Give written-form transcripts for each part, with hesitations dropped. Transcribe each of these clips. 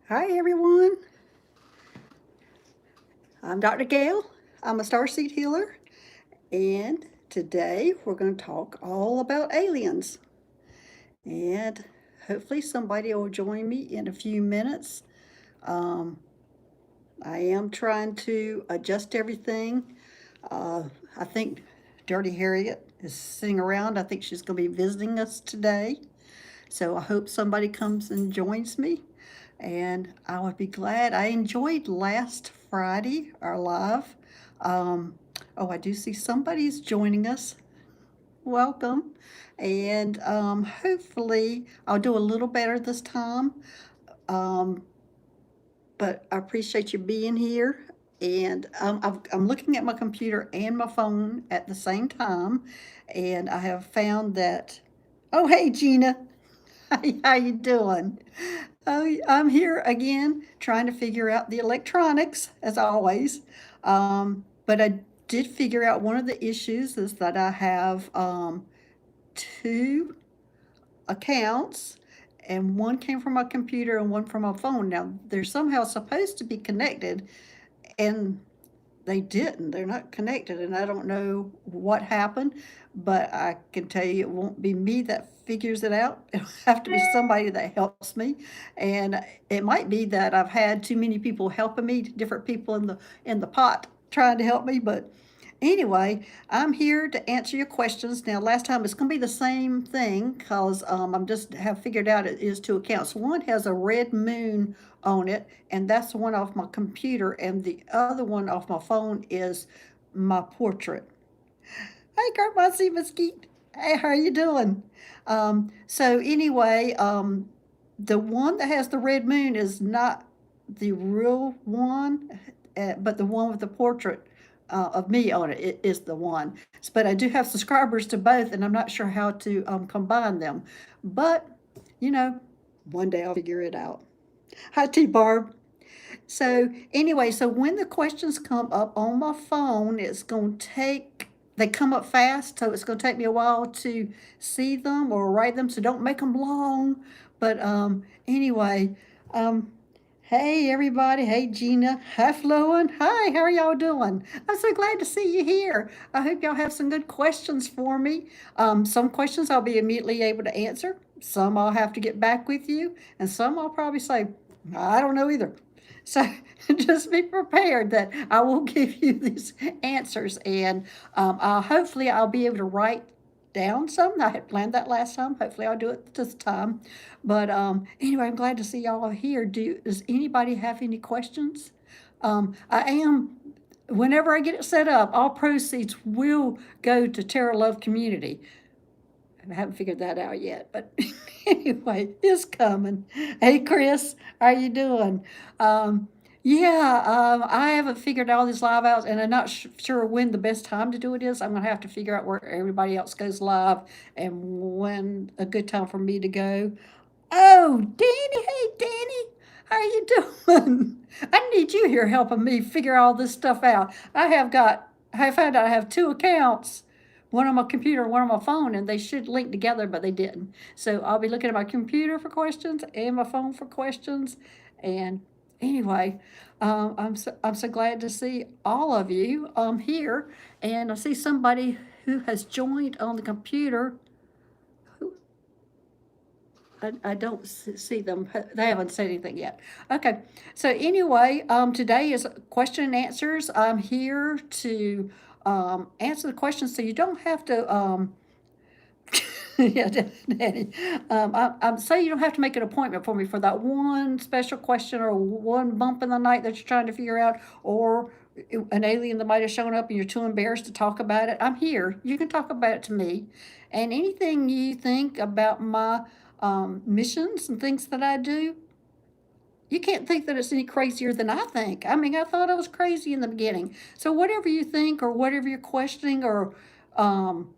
Hi everyone, I'm Dr. Gail. I'm a starseed healer, and today we're going to talk all about aliens. And hopefully somebody will join me in a few minutes. Um, I am trying to adjust everything. Uh, I think Dirty Harriet is sitting around. I think she's going to be visiting us today. So I hope somebody comes and joins me. And I would be glad. I enjoyed last Friday, our live. Um, oh, I do see somebody's joining us. Welcome. And hopefully, I'll do a little better this time. Um, but I appreciate you being here. And I'm looking at my computer and my phone at the same time. And I have found that, oh, hey, Gina. Hi, how you doing? I'm here again trying to figure out the electronics as always. But I did figure out one of the issues is that I have two accounts, and one came from my computer and one from my phone. Now they're somehow supposed to be connected, and they didn't. They're not connected, and I don't know what happened, but I can tell you it won't be me that figures it out. It'll have to be somebody that helps me, and it might be that I've had too many people helping me, different people in the pot trying to help me, but anyway, I'm here to answer your questions. Now, last time it's going to be the same thing because I'm just have figured out it is two accounts. One has a red moon on it, and that's the one off my computer, and the other one off my phone is my portrait. Hey, Carbossy Mesquite. Hey, how are you doing? So anyway, the one that has the red moon is not the real one, but the one with the portrait of me on it is the one. But I do have subscribers to both, and I'm not sure how to combine them. But, you know, one day I'll figure it out. Hi, T Barb. So anyway, so when the questions come up on my phone, it's going to take, they come up fast, so it's going to take me a while to see them or write them, so don't make them long. But anyway, um, hey everybody, hey Gina, hi Floan, hi, how are y'all doing? I'm so glad to see you here. I hope y'all have some good questions for me. Some questions I'll be immediately able to answer, some I'll have to get back with you, and some I'll probably say, I don't know either. So just be prepared that I will give you these answers, and hopefully I'll be able to write down some. I had planned that last time. Hopefully I'll do it this time. But anyway, I'm glad to see y'all here. Does anybody have any questions? I am. Whenever I get it set up, all proceeds will go to Terra Love Community. I haven't figured that out yet, but anyway, it's coming. Hey, Chris, how you doing? Um, yeah, I haven't figured all these live out, and I'm not sure when the best time to do it is. I'm gonna have to figure out where everybody else goes live and when a good time for me to go. Oh, Danny, hey, Danny, how you doing? I need you here helping me figure all this stuff out. I found out I have two accounts, one on my computer and one on my phone, and they should link together, but they didn't. So I'll be looking at my computer for questions and my phone for questions. And anyway, I'm so glad to see all of you here, and I see somebody who has joined on the computer. I don't see them. They haven't said anything yet. Okay. So anyway, today is question and answers. I'm here to answer the questions, so you don't have to. Yeah, Danny. I'm saying you don't have to make an appointment for me for that one special question or one bump in the night that you're trying to figure out, or an alien that might have shown up and you're too embarrassed to talk about it. I'm here. You can talk about it to me, and anything you think about my missions and things that I do, you can't think that it's any crazier than I think. I mean, I thought I was crazy in the beginning. So whatever you think or whatever you're questioning or, um,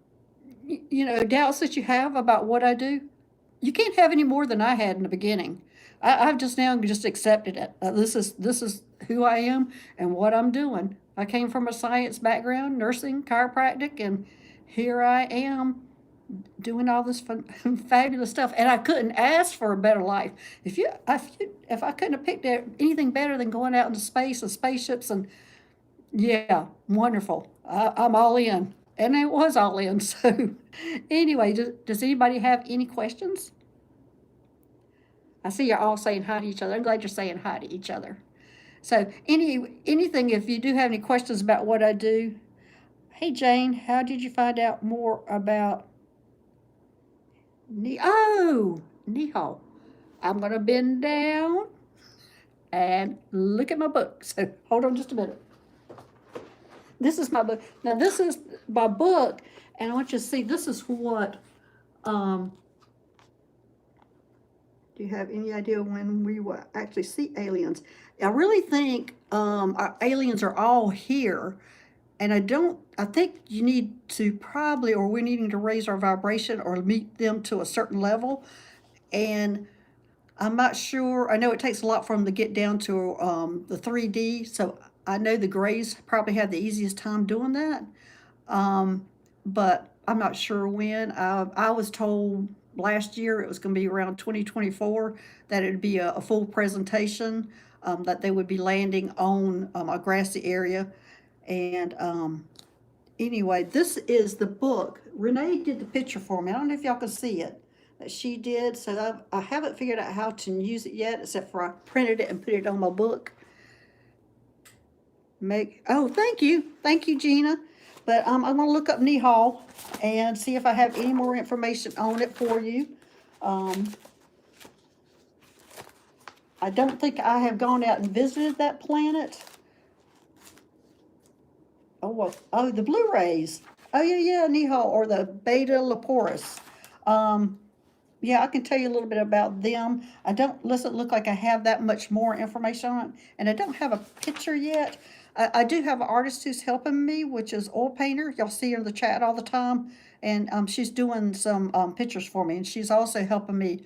doubts that you have about what I do, you can't have any more than I had in the beginning. I've just now just accepted it. This is who I am and what I'm doing. I came from a science background, nursing, chiropractic, and here I am doing all this fun, fabulous stuff, and I couldn't ask for a better life. If I couldn't have picked anything better than going out into space and spaceships, and yeah, wonderful. I'm all in, and it was all in. So, anyway, does anybody have any questions? I see you're all saying hi to each other. I'm glad you're saying hi to each other. So, anything, if you do have any questions about what I do, hey Jane, how did you find out more about Nihal? I'm gonna bend down and look at my book. So hold on just a minute. This is my book. Now this is my book, and I want you to see. This is what. Do you have any idea when we will actually see aliens? I really think our aliens are all here. And I think you need to probably, or we're needing to raise our vibration or meet them to a certain level. And I'm not sure, I know it takes a lot for them to get down to the 3D. So I know the Greys probably have the easiest time doing that. But I'm not sure when. I was told last year it was going to be around 2024 that it would be a full presentation, that they would be landing on a grassy area. And anyway, this is the book. Renee did the picture for me. I don't know if y'all can see it that she did. So I haven't figured out how to use it yet, except for I printed it and put it on my book. Thank you, Gina. But I'm going to look up Nihal and see if I have any more information on it for you. I don't think I have gone out and visited that planet. The Blu-rays. Yeah, Nihal, or the Beta Leporis. Yeah, I can tell you a little bit about them. Doesn't look like I have that much more information on it, and I don't have a picture yet. I do have an artist who's helping me, which is Oil Painter. Y'all see her in the chat all the time, and she's doing some pictures for me, and she's also helping me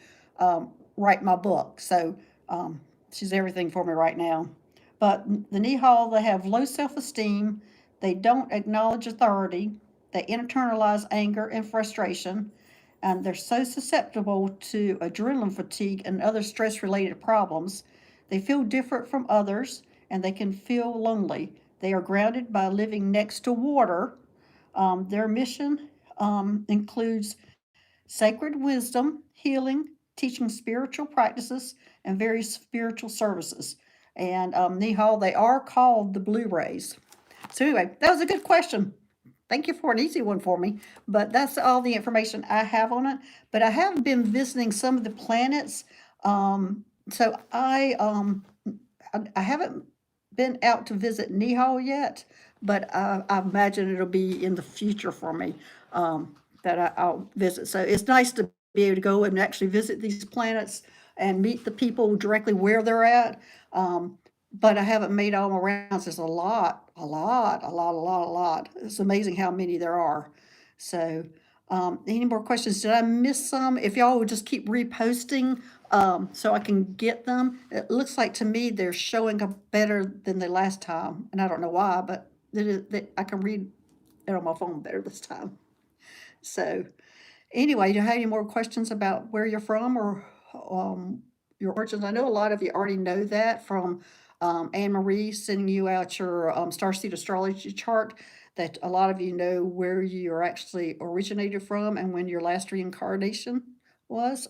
write my book. So she's everything for me right now. But the Nihal, they have low self-esteem. They don't acknowledge authority. They internalize anger and frustration. And they're so susceptible to adrenaline fatigue and other stress-related problems. They feel different from others, and they can feel lonely. They are grounded by living next to water. Their mission includes sacred wisdom, healing, teaching spiritual practices, and various spiritual services. And Nihal, they are called the Blu-rays. So anyway, that was a good question. Thank you for an easy one for me. But that's all the information I have on it. But I have been visiting some of the planets. So I haven't been out to visit Nihal yet, but I imagine it'll be in the future for me that I'll visit. So it's nice to be able to go and actually visit these planets and meet the people directly where they're at. But I haven't made all my rounds. There's a lot. It's amazing how many there are. So, any more questions? Did I miss some? If y'all would just keep reposting, so I can get them. It looks like to me they're showing up better than the last time, and I don't know why, but I can read it on my phone better this time. So, anyway, do you have any more questions about where you're from or your origins? I know a lot of you already know that from Anne Marie sending you out your starseed astrology chart, that a lot of you know where you are actually originated from and when your last reincarnation was.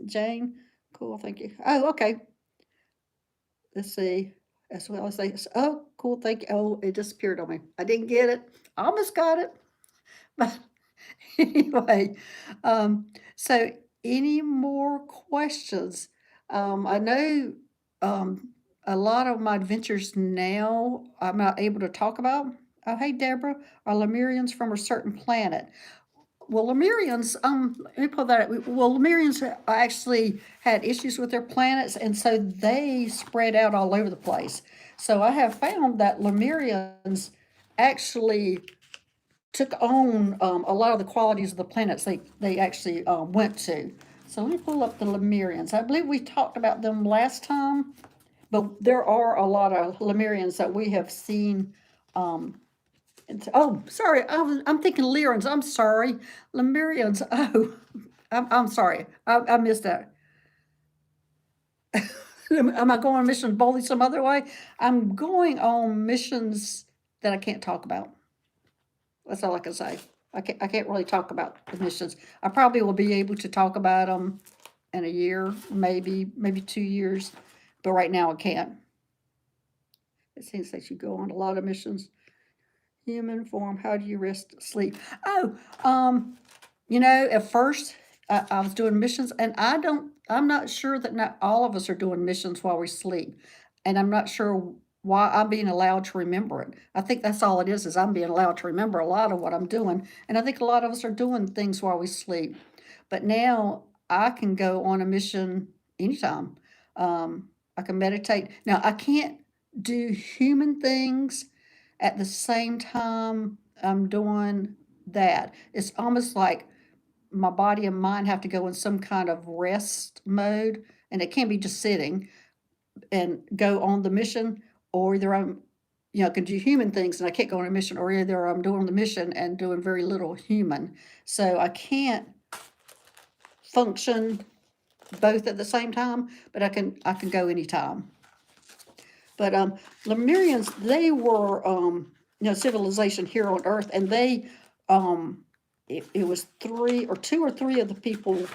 Jane, cool, thank you. Oh, okay. Let's see. As well as they, oh, cool, thank you. Oh, it disappeared on me. I didn't get it. I almost got it. But anyway, so any more questions? I know a lot of my adventures now I'm not able to talk about. Oh, hey, Deborah, are Lemurians from a certain planet? Well, Lemurians, let me pull that up. Well, Lemurians actually had issues with their planets, and so they spread out all over the place. So I have found that Lemurians actually took on a lot of the qualities of the planets they actually went to. So let me pull up the Lemurians. I believe we talked about them last time, but there are a lot of Lemurians that we have seen Oh, sorry, I'm thinking Lemurians. I'm sorry, Lemurians. Oh, I'm sorry. I missed that. Am I going on missions boldly some other way? I'm going on missions that I can't talk about. That's all I can say. I can't really talk about the missions. I probably will be able to talk about them in a year, maybe 2 years, but right now I can't. It seems that you go on a lot of missions. Human form. How do you rest sleep? Oh, at first I was doing missions, and I'm not sure that not all of us are doing missions while we sleep, and I'm not sure why I'm being allowed to remember it. I think that's all it is I'm being allowed to remember a lot of what I'm doing, and I think a lot of us are doing things while we sleep. But now I can go on a mission anytime. I can meditate. Now I can't do human things at the same time I'm doing that. It's almost like my body and mind have to go in some kind of rest mode, and it can't be just sitting and go on the mission, or either I can do human things and I can't go on a mission, or either I'm doing the mission and doing very little human. So I can't function both at the same time, but I can go anytime. But Lemurians, they were civilization here on Earth, and it was two or three of the people.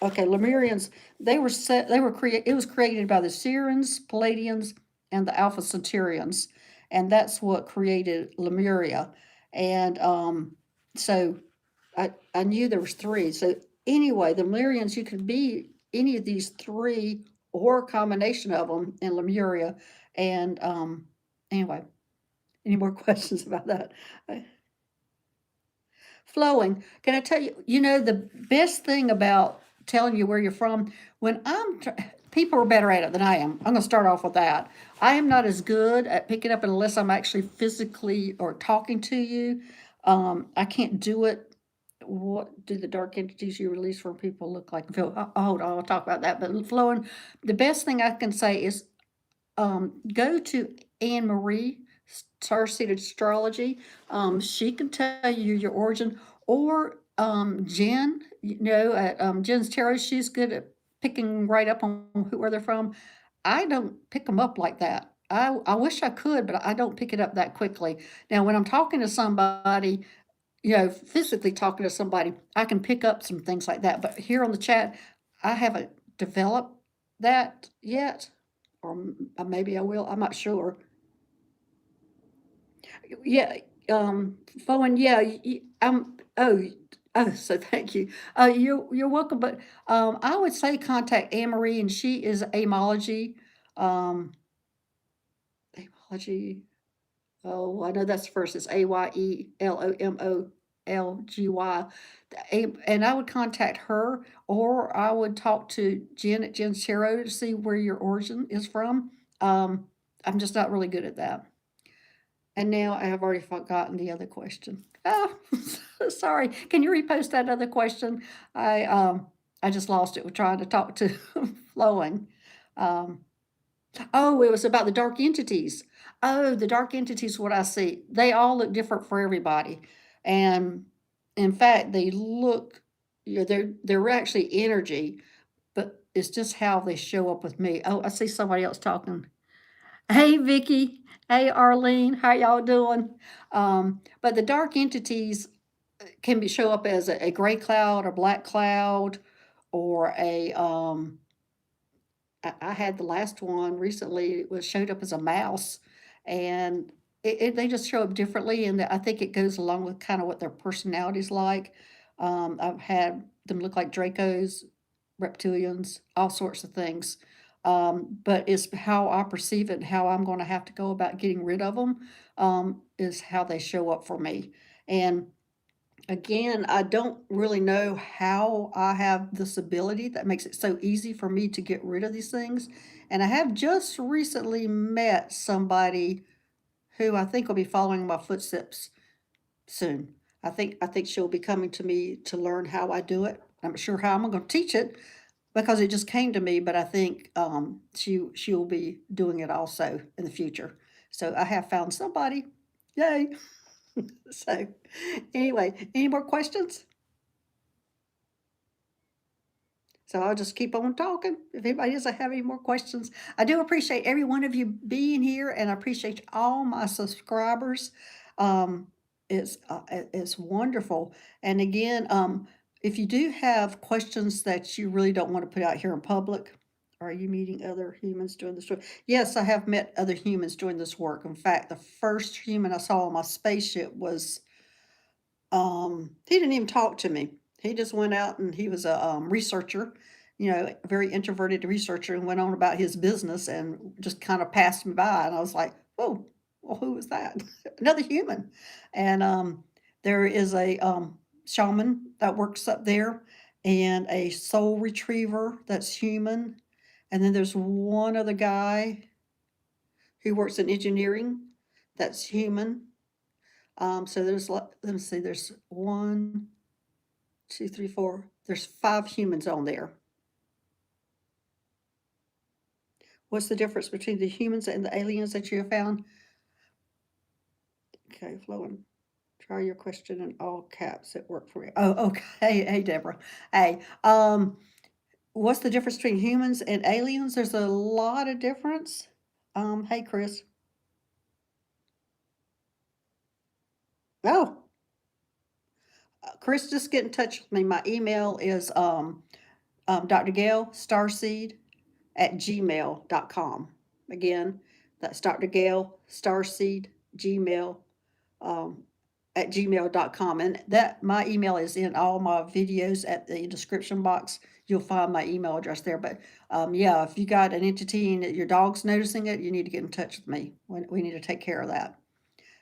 Okay, Lemurians, it was created by the Sirians, Palladians, and the Alpha Centaurians, and that's what created Lemuria. And so I knew there was three. So anyway, the Lemurians, you could be any of these three or a combination of them in Lemuria. And anyway, any more questions about that? Flowing. Can I tell you? The best thing about telling you where you're from, when people are better at it than I am. I'm going to start off with that. I am not as good at picking up unless I'm actually physically or talking to you. I can't do it. What do the dark entities you release from people look like? Hold on, I'll talk about that. But flowing, the best thing I can say is go to Anne Marie, Starseed Astrology. She can tell you your origin, or Jen. At Jen's Tarot, she's good at picking right up on where they're from. I don't pick them up like that. I wish I could, but I don't pick it up that quickly. Now, when I'm talking to somebody, physically talking to somebody, I can pick up some things like that. But here on the chat, I haven't developed that yet, or maybe I will. I'm not sure. Yeah, Bowen. Yeah, So thank you. You're welcome. But I would say contact Anne Marie, and she is amology. Um, amology. Oh, I know that's the first. It's AYELOMOLGY. And I would contact her, or I would talk to Jen at Jen's Tarot to see where your origin is from. I'm just not really good at that. And now I have already forgotten the other question. Oh, sorry. Can you repost that other question? I just lost it with trying to talk to Flowing. Um, Oh, it was about the dark entities. Oh, the dark entities, what I see, they all look different for everybody. And in fact, they look, they're actually energy, but it's just how they show up with me. Oh, I see somebody else talking. Hey, Vicky. Hey, Arlene. How y'all doing? But the dark entities can show up as a gray cloud or black cloud, or I had the last one recently. It was showed up as a mouse, and they just show up differently, and I think it goes along with kind of what their personality's like. I've had them look like Dracos, reptilians, all sorts of things. But it's how I perceive it and how I'm going to have to go about getting rid of them, is how they show up for me. And again, I don't really know how I have this ability that makes it so easy for me to get rid of these things. And I have just recently met somebody who I think will be following my footsteps soon. I think she'll be coming to me to learn how I do it. I'm not sure how I'm going to teach it because it just came to me, but I think she'll be doing it also in the future. So I have found somebody. Yay! So, anyway, any more questions? So I'll just keep on talking. If anybody doesn't have any more questions, I do appreciate every one of you being here, and I appreciate all my subscribers. Um, it's wonderful. And again, if you do have questions that you really don't want to put out here in public, are you meeting other humans doing this work? Yes, I have met other humans doing this work. In fact, the first human I saw on my spaceship was he didn't even talk to me. He just went out and he was a researcher, a very introverted researcher, and went on about his business and just kind of passed me by. And I was like, oh, well, who was that? Another human. And there is a shaman that works up there and a soul retriever that's human. And then there's one other guy who works in engineering that's human. So let me see, there's one, two, three, four. There's 5 humans on there. What's the difference between the humans and the aliens that you have found? Okay, Flowen, try your question in all caps. It worked for me. Oh, okay. Hey, Deborah. Hey, what's the difference between humans and aliens? There's a lot of difference. Hey, Chris. Oh, Chris, just get in touch with me. My email is Dr. Gail Starseed at gmail.com. Again, that's Dr. Gail Starseed Gmail um, at gmail.com. And that my email is in all my videos at the description box. You'll find my email address there. But yeah, if you got an entity and your dog's noticing it, you need to get in touch with me. We need to take care of that.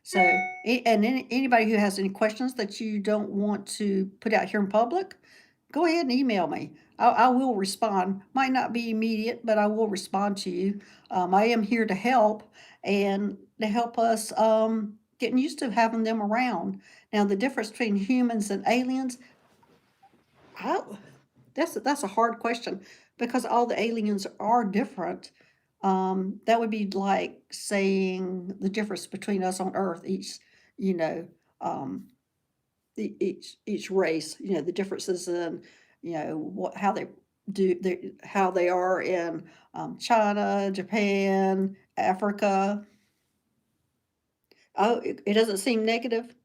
So, and anybody who has any questions that you don't want to put out here in public, go ahead and email me. I will respond. Might not be immediate, but I will respond to you. I am here to help and to help us getting used to having them around. Now, the difference between humans and aliens, I, that's a hard question because all the aliens are different. That would be like saying the difference between us on Earth, you know, um, each race, the differences in, how they how they are in China, Japan, Africa. Oh, it doesn't seem negative.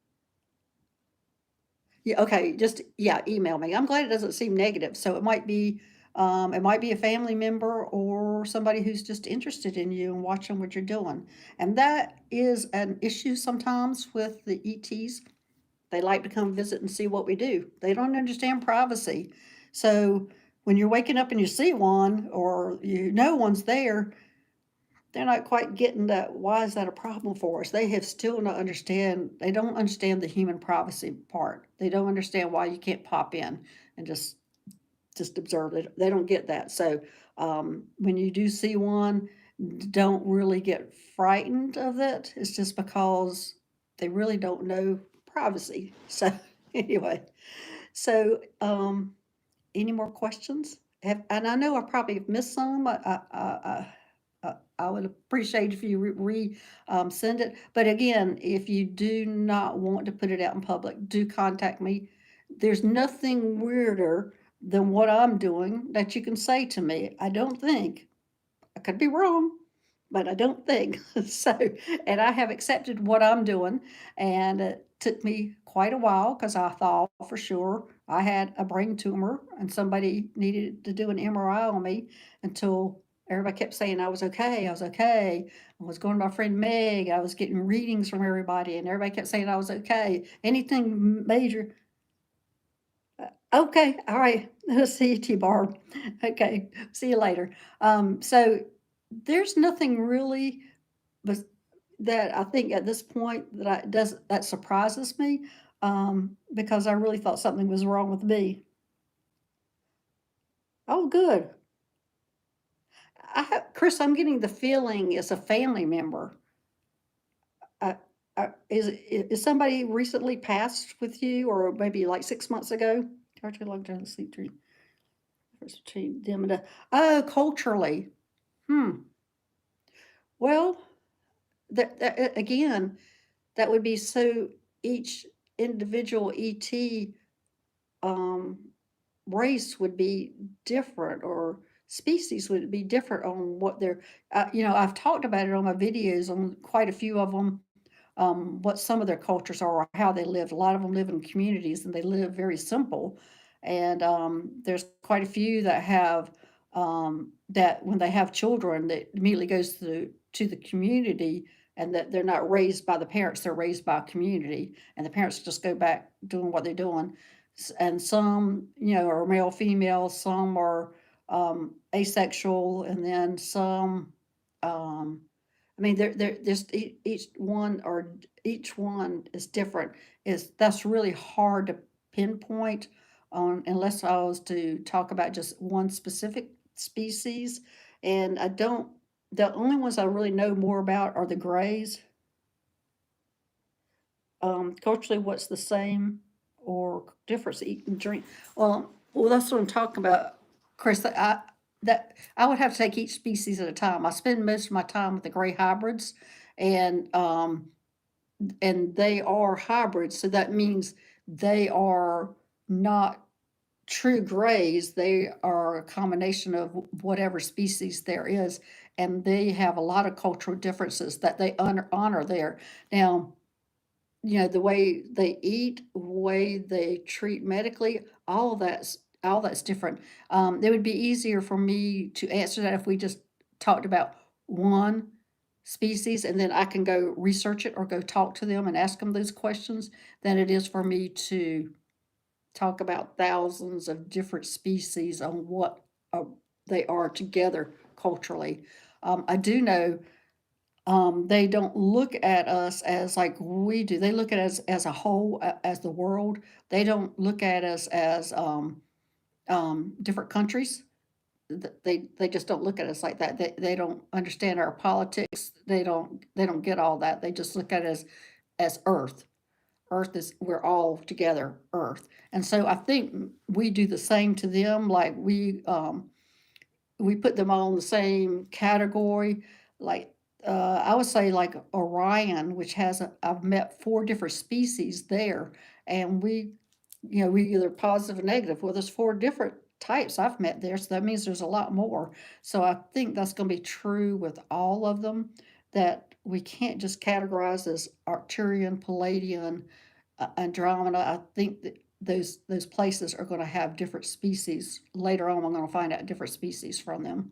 Yeah, okay, just yeah, email me. I'm glad it doesn't seem negative. So it might be a family member or somebody who's just interested in you and watching what you're doing. And that is an issue sometimes with the ETs. They like to come visit and see what we do. They don't understand privacy. So when you're waking up and you see one or one's there, they're not quite getting that. Why is that a problem for us? They have still not understand. They don't understand the human privacy part. They don't understand why you can't pop in and just observe it. They don't get that. So when you do see one, don't really get frightened of it. It's just because they really don't know privacy. So anyway, so any more questions? And I know I probably have missed some. I would appreciate if you send it. But again, if you do not want to put it out in public, do contact me. There's nothing weirder than what I'm doing that you can say to me. I don't think. I could be wrong, but I don't think so. And I have accepted what I'm doing, and it took me quite a while because I thought for sure I had a brain tumor and somebody needed to do an MRI on me until everybody kept saying I was okay. I was okay. I was going to my friend Meg. I was getting readings from everybody, and everybody kept saying I was okay. Anything major. Okay, all right. See you, T-Barb. Okay, see you later. So there's nothing really but that I think at this point that that surprises me, because I really thought something was wrong with me. Oh, good. Chris, I'm getting the feeling it's a family member. Uh, is somebody recently passed with you, or maybe like 6 months ago? How too long to sleep dream? Difference between them and oh, culturally. Hmm. Well, that again, that would be so. each individual ET um, race would be different, or species would be different on what they're, I've talked about it on my videos on quite a few of them, what some of their cultures are, or how they live. A lot of them live in communities and they live very simple. And there's quite a few that have that when they have children, that immediately goes to the community, and that they're not raised by the parents, they're raised by a community, and the parents just go back doing what they're doing. And some, are male, female, some are asexual, and then some, um, I mean, there's each one is different. That's really hard to pinpoint on, unless I was to talk about just one specific species. And I don't. The only ones I really know more about are the grays. Culturally, what's the same or difference? Eat and drink. Well, that's what I'm talking about, Chris. That I would have to take each species at a time. I spend most of my time with the gray hybrids, and they are hybrids, so that means they are not true grays. They are a combination of whatever species there is, and they have a lot of cultural differences that they honor there. Now, the way they eat, way they treat medically, all that's different. It would be easier for me to answer that if we just talked about one species, and then I can go research it or go talk to them and ask them those questions, than it is for me to talk about thousands of different species on what uh, they are together culturally. I do know they don't look at us as like we do. They look at us as a whole, as the world. They don't look at us as different countries. They just don't look at us like that. They don't understand our politics. They don't get all that. They just look at us as Earth. Earth is, we're all together, Earth. And so I think we do the same to them. Like we put them all in the same category. Like I would say like Orion, which has I've met 4 different species there, and we either positive or negative. Well, there's 4 different types I've met there, so that means there's a lot more. So I think that's going to be true with all of them. That we can't just categorize as Arcturian, Palladian, Andromeda. I think that those places are going to have different species. Later on, I'm going to find out different species from them.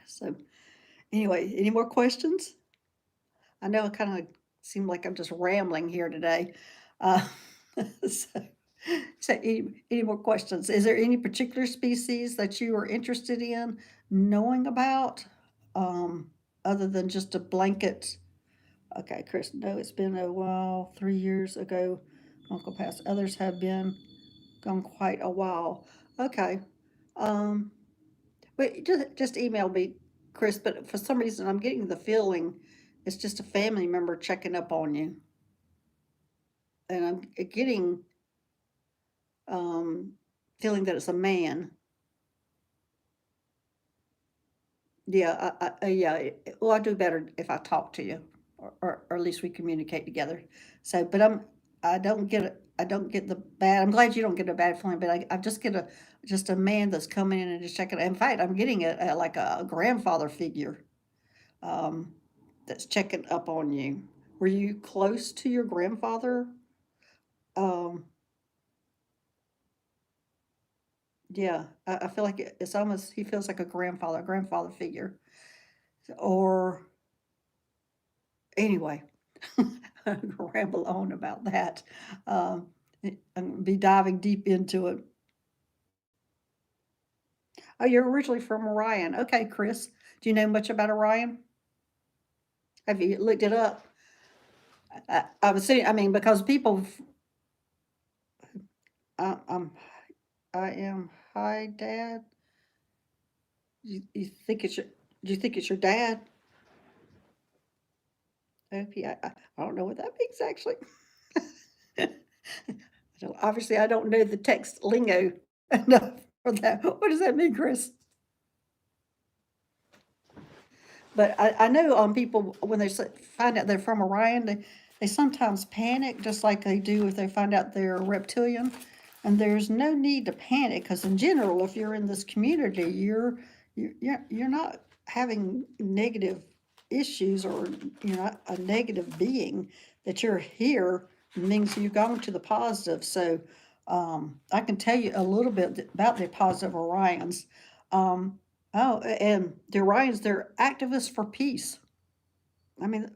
So anyway, any more questions? I know I kind of seem like I'm just rambling here today. Uh, so, any more questions? Is there any particular species that you are interested in knowing about, other than just a blanket? Okay, Chris, no, it's been a while, 3 years ago, Uncle passed. Others have been gone quite a while. Okay. Um, but just email me, Chris, but for some reason I'm getting the feeling it's just a family member checking up on you. And I'm getting um feeling that it's a man. Yeah, yeah. Well, I do better if I talk to you, or at least we communicate together. So, but I don't get the bad. I'm glad you don't get a bad feeling, but I just get just a man that's coming in and just checking. In fact, I'm getting like a grandfather figure, um, that's checking up on you. Were you close to your grandfather? Um, yeah, I feel like it's almost he feels like a grandfather figure, or anyway. Ramble on about that. Um, I'm gonna be diving deep into it. Oh, you're originally from Orion. Okay, Chris. Do you know much about Orion? Have you looked it up? I was saying, I mean, because people, I, I'm, I am. Hi, Dad. You think it's your? Do you think it's your dad? OP. I don't know what that means actually. Obviously, I don't know the text lingo enough for that. What does that mean, Chris? But I know people when they find out they're from Orion, They sometimes panic, just like they do if they find out they're a reptilian. And there's no need to panic because, in general, if you're in this community, you're not having negative issues, or you're not a negative being. That you're here means you've gone to the positive. So I can tell you a little bit about the positive Orions. And the Orions, they're activists for peace. I mean,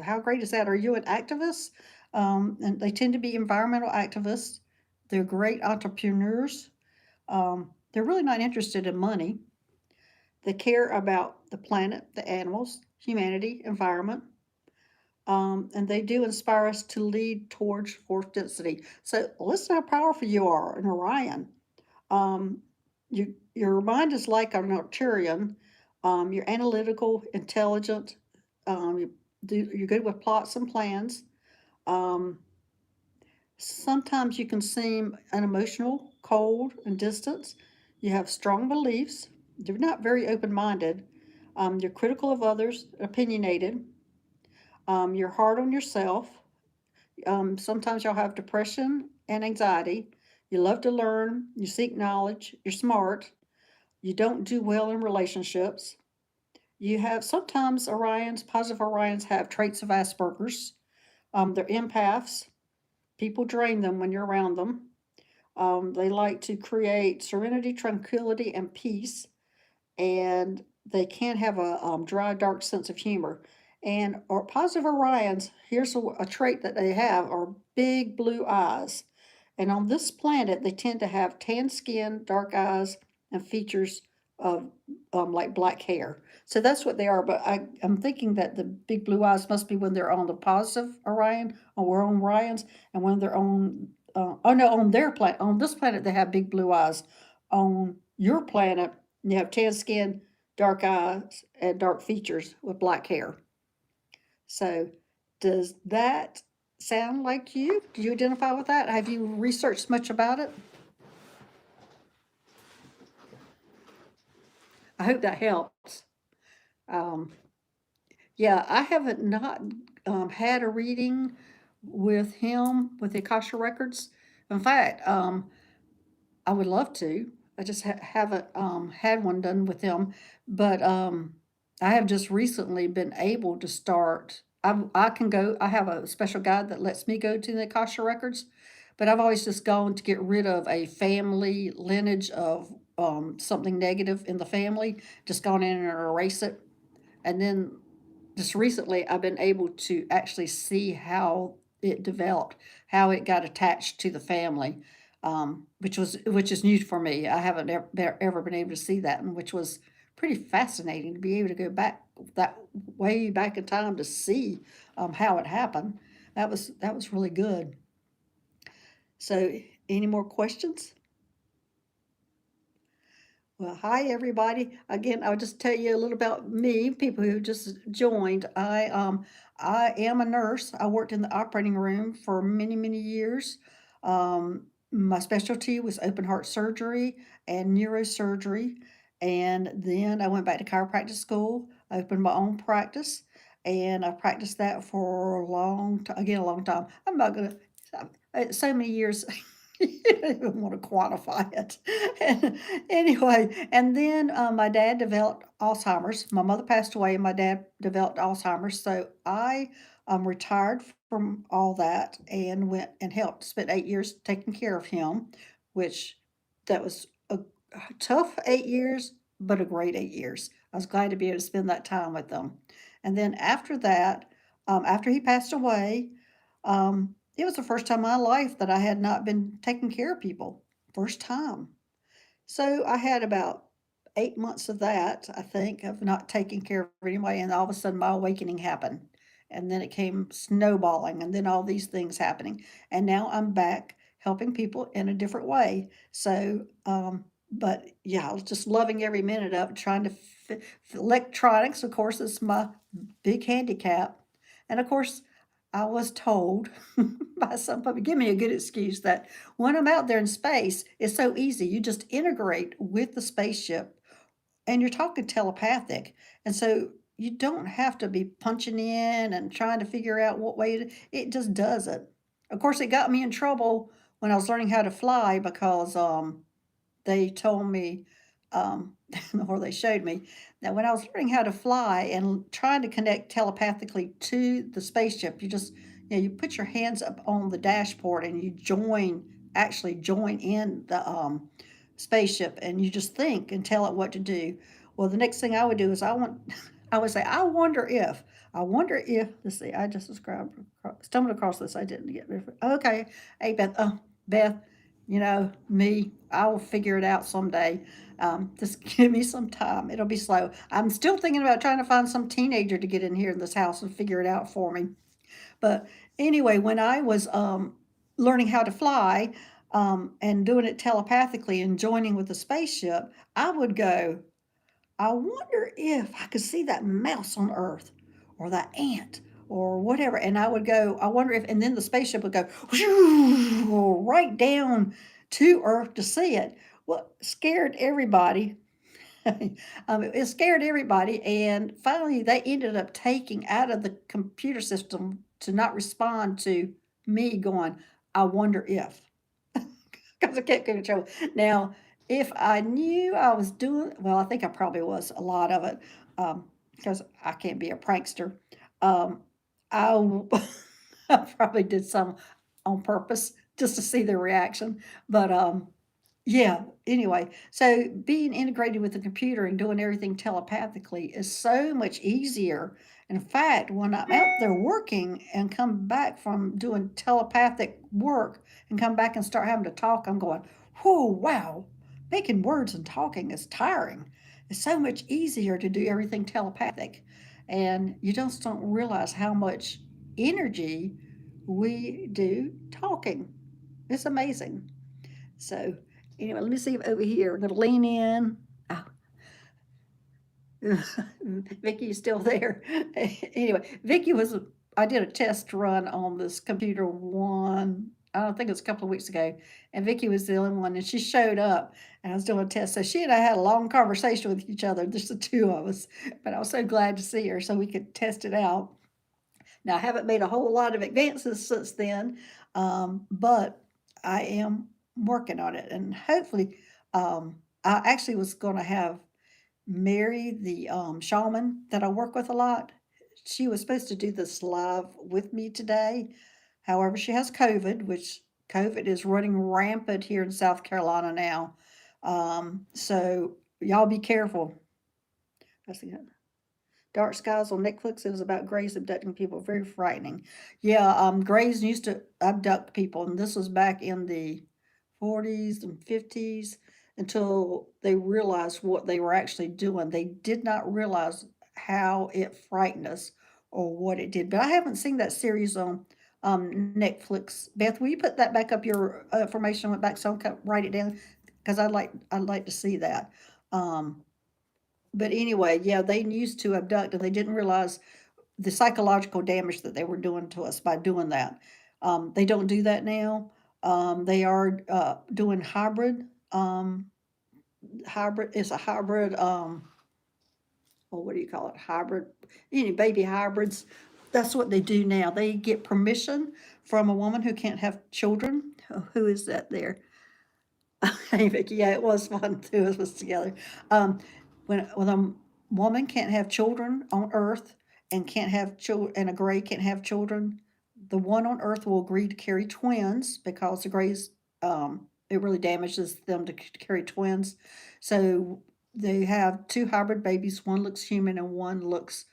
how great is that? Are you an activist? And they tend to be environmental activists. They're great entrepreneurs. They're really not interested in money. They care about the planet, the animals, humanity, environment. And they do inspire us to lead towards fourth density. So listen how powerful you are, an Orion. Um, your mind is like an Arcturian. You're analytical, intelligent. You're good with plots and plans. Um, Sometimes you can seem unemotional, cold, and distant. You have strong beliefs. You're not very open minded. You're critical of others, opinionated. You're hard on yourself. Sometimes you'll have depression and anxiety. You love to learn. You seek knowledge. You're smart. You don't do well in relationships. You have sometimes positive Orions have traits of Asperger's. They're empaths. People drain them when you're around them. They like to create serenity, tranquility, and peace, and they can have a dry, dark sense of humor. And or positive Orions, here's a trait that they have, are big blue eyes. And on this planet, they tend to have tan skin, dark eyes, and features of like black hair. So that's what they are. But I'm thinking that the big blue eyes must be when they're on the positive Orion, or we're on Orions, and when they're on, oh no, on their planet, on this planet, they have big blue eyes. On your planet, you have tan skin, dark eyes, and dark features with black hair. So, does that sound like you? Do you identify with that? Have you researched much about it? I hope that helps. Um, yeah, I haven't not had a reading with him with the Akasha Records. In fact, I would love to. I just haven't had one done with him, but I have just recently been able to start. I can go. I have a special guide that lets me go to the Akasha records, but I've always just gone to get rid of a family lineage of something negative in the family. Just gone in and erase it, and then just recently I've been able to actually see how it developed, how it got attached to the family, which is new for me. I haven't ever been able to see that, and which was pretty fascinating to be able to go back that way back in time to see how it happened. That was really good. So, any more questions? Well, hi everybody. Again, I'll just tell you a little about me, people who just joined. I am a nurse. I worked in the operating room for many, many years. My specialty was open heart surgery and neurosurgery. And then I went back to chiropractic school. I opened my own practice, and I practiced that for a long time. Again, a long time. I'm not gonna so many years. You don't even want to quantify it. And anyway, and then my dad developed Alzheimer's. My mother passed away, and my dad developed Alzheimer's. So I retired from all that and went and helped. Spent 8 years taking care of him, which that was a tough 8 years, but a great 8 years. I was glad to be able to spend that time with them. And then after that, after he passed away, it was the first time in my life that I had not been taking care of people. First time. So I had about 8 months of that, I think, of not taking care of anybody, and all of a sudden my awakening happened. And then it came snowballing, and then all these things happening. And now I'm back helping people in a different way. So, but yeah, I was just loving every minute of it, trying to electronics, of course, is my big handicap. And of course, I was told by some people, give me a good excuse, that when I'm out there in space, it's so easy. You just integrate with the spaceship and you're talking telepathic. And so you don't have to be punching in and trying to figure out what way it just does it. Of course, it got me in trouble when I was learning how to fly because they told me, um, or they showed me, that when I was learning how to fly and trying to connect telepathically to the spaceship, you put your hands up on the dashboard and you actually join in the spaceship, and you just think and tell it what to do. Well, the next thing I would do is I would say, I wonder if, let's see, I just stumbled across this. I didn't get it. Okay. Hey, Beth, me, I will figure it out someday. Just give me some time. It'll be slow. I'm still thinking about trying to find some teenager to get in here in this house and figure it out for me. But anyway, when I was learning how to fly and doing it telepathically and joining with the spaceship, I would go, I wonder if I could see that mouse on Earth or that ant or whatever. And I would go, I wonder if, and then the spaceship would go right down to Earth to see it. Well, scared everybody. It scared everybody. And finally, they ended up taking out of the computer system to not respond to me going, I wonder if. Because I kept getting in trouble. Now, if I knew I was doing, well, I think I probably was a lot of it, because I can't be a prankster. Um, I, I probably did some on purpose just to see their reaction. But yeah, anyway, so being integrated with the computer and doing everything telepathically is so much easier. In fact, when I'm out there working and come back from doing telepathic work and come back and start having to talk, I'm going, whoa, wow, making words and talking is tiring. It's so much easier to do everything telepathic. And you just don't realize how much energy we do talking. It's amazing. So, anyway, let me see over here. We're going to lean in. Oh, Vicky is still there. Anyway, I did a test run on this computer I don't think it was a couple of weeks ago, and Vicky was the only one, and she showed up, and I was doing a test. So she and I had a long conversation with each other, just the two of us. But I was so glad to see her so we could test it out. Now, I haven't made a whole lot of advances since then, but I am working on it, and hopefully, I actually was going to have Mary, the shaman that I work with a lot. She was supposed to do this live with me today. However, she has COVID, which COVID is running rampant here in South Carolina now. So y'all be careful. That's the Dark Skies on Netflix. It was about Greys abducting people. Very frightening. Yeah, Greys used to abduct people, and this was back in the 40s and 50s until they realized what they were actually doing. They did not realize how it frightened us or what it did. But I haven't seen that series on Netflix. Beth, will you put that back up? Your information went back, so I can write it down because I'd like to see that. Um, but anyway, yeah, they used to abduct and they didn't realize the psychological damage that they were doing to us by doing that. They don't do that now. They are doing hybrid. Hybrid is a hybrid. Well, what do you call it? Hybrid. Baby hybrids. That's what they do now. They get permission from a woman who can't have children. Oh, who is that there? Hey, Vicky. Yeah, it was fun. Two of us together. Um, when a woman can't have children on Earth and can't have children, and a gray can't have children, the one on Earth will agree to carry twins because the grays, it really damages them to carry twins. So they have two hybrid babies. One looks human and one looks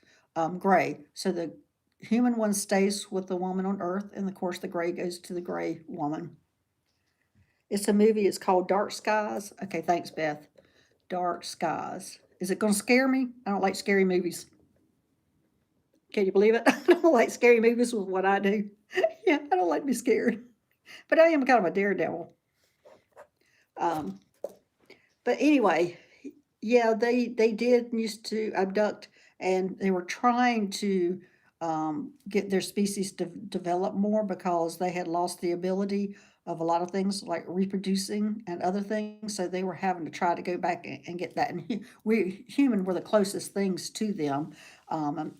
gray. So the human one stays with the woman on Earth, and of course the gray goes to the gray woman. It's a movie. It's called Dark Skies. Okay, thanks, Beth. Dark Skies. Is it going to scare me? I don't like scary movies. Can you believe it? I don't like scary movies with what I do. Yeah, I don't like to be scared. But I am kind of a daredevil. Um, but anyway, yeah, they did used to abduct, and they were trying to get their species to develop more because they had lost the ability of a lot of things like reproducing and other things. So they were having to try to go back and get that. And we human were the closest things to them.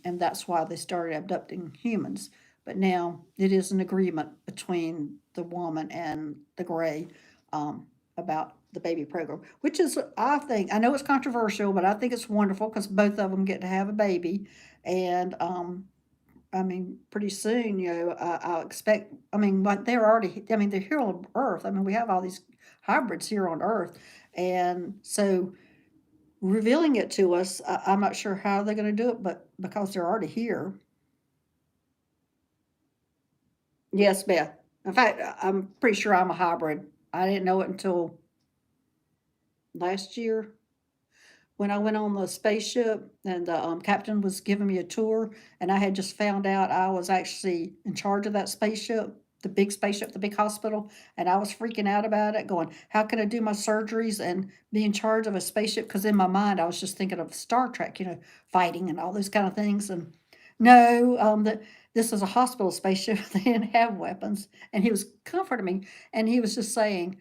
and that's why they started abducting humans. But now it is an agreement between the woman and the gray, um, about the baby program, which is, I think, I know it's controversial, but I think it's wonderful because both of them get to have a baby. And I mean, pretty soon, I'll expect, I mean, but they're already, I mean, they're here on Earth. I mean, we have all these hybrids here on Earth. And so revealing it to us, I'm not sure how they're going to do it, but because they're already here. Yes, Beth. In fact, I'm pretty sure I'm a hybrid. I didn't know it until last year when I went on the spaceship and the captain was giving me a tour, and I had just found out I was actually in charge of that spaceship, the big hospital, and I was freaking out about it, going, "How can I do my surgeries and be in charge of a spaceship?" Because in my mind, I was just thinking of Star Trek, fighting and all those kind of things. And no, that this is a hospital spaceship. They didn't have weapons, and he was comforting me, and he was just saying,